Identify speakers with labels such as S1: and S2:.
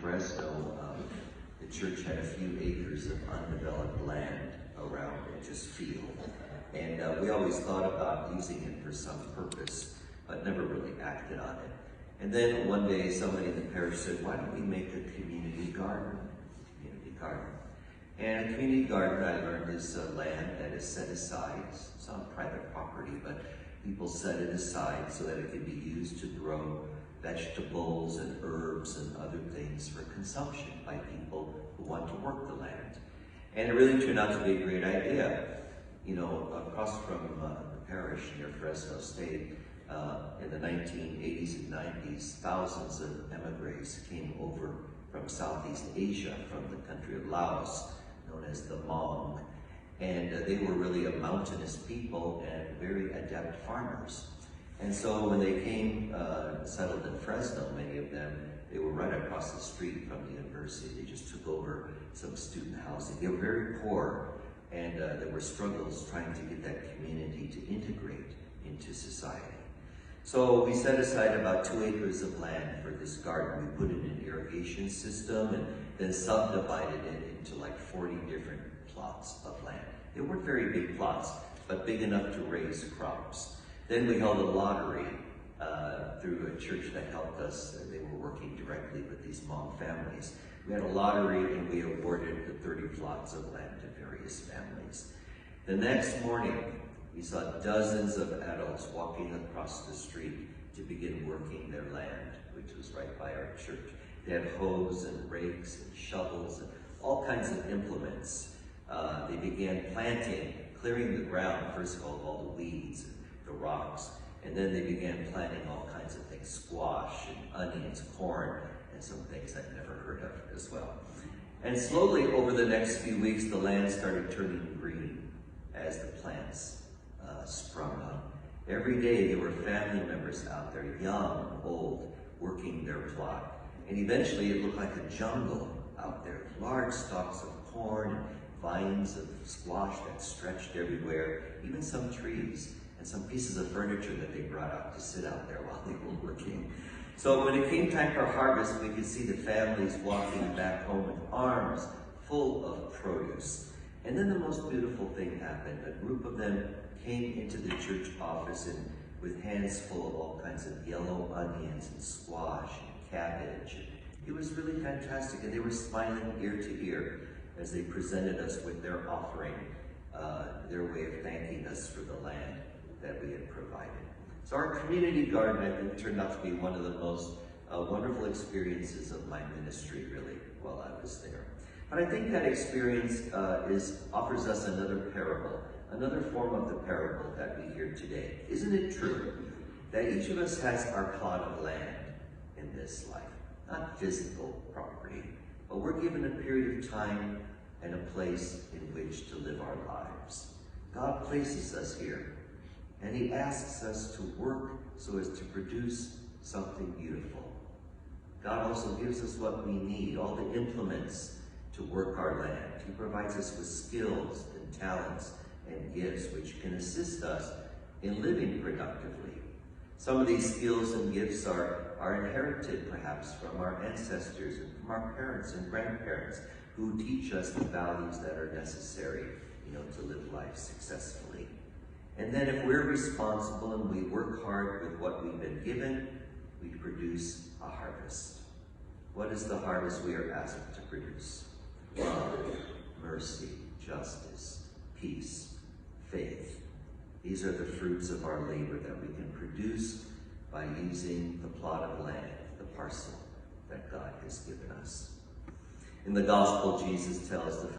S1: Fresno, the church had a few acres of undeveloped land around it, just field. And we always thought about using it for some purpose, but never really acted on it. And then one day somebody in the parish said, why don't we make a community garden? And a community garden, I learned, is land that is set aside. It's on private property, but people set it aside so that it can be used to grow vegetables and herbs and other things for consumption by people who want to work the land. And it really turned out to be a great idea. You know, across from the parish near Fresno State, in the 1980s and 90s, thousands of emigres came over from Southeast Asia, from the country of Laos, known as the Hmong. And they were really a mountainous people and very adept farmers. And so when they came, settled in Fresno, many of them, they were right across the street from the university. They just took over some student housing. They were very poor, and there were struggles trying to get that community to integrate into society. So we set aside about 2 acres of land for this garden. We put in an irrigation system and then subdivided it into like 40 different plots of land. They weren't very big plots, but big enough to raise crops. Then we held a lottery through a church that helped us. They were working directly with these Hmong families. We had a lottery and we awarded the 30 plots of land to various families. The next morning, we saw dozens of adults walking across the street to begin working their land, which was right by our church. They had hoes and rakes and shovels and all kinds of implements. They began planting, clearing the ground, first of all the weeds and the rocks, and then they began planting all kinds of things, squash and onions, corn, and some things I'd never heard of as well. And slowly over the next few weeks, the land started turning green as the plants sprung up. Every day there were family members out there, young and old, working their plot. And eventually it looked like a jungle out there, large stalks of corn and vines of squash that stretched everywhere, even some trees and some pieces of furniture that they brought out to sit out there while they were working. So when it came time for harvest, we could see the families walking back home with arms full of produce. And then the most beautiful thing happened. A group of them came into the church office and with hands full of all kinds of yellow onions and squash and cabbage. It was really fantastic, and they were smiling ear to ear as they presented us with their offering, their way of thanking us for the land that we had provided. So our community garden, I think, turned out to be one of the most wonderful experiences of my ministry, really, while I was there. But I think that experience offers us another parable, another form of the parable that we hear today. Isn't it true that each of us has our plot of land in this life? Not physical property, but we're given a period of time and a place in which to live our lives. God places us here, and He asks us to work so as to produce something beautiful. God also gives us what we need, all the implements to work our land. He provides us with skills and talents and gifts which can assist us in living productively. Some of these skills and gifts are inherited perhaps from our ancestors and from our parents and grandparents who teach us the values that are necessary, to live life successfully. And then if we're responsible and we work hard with what we've been given, we produce a harvest. What is the harvest we are asked to produce? Love, mercy, justice, peace, faith. These are the fruits of our labor that we can produce by using the plot of land, the parcel that God has given us. In the gospel, Jesus tells the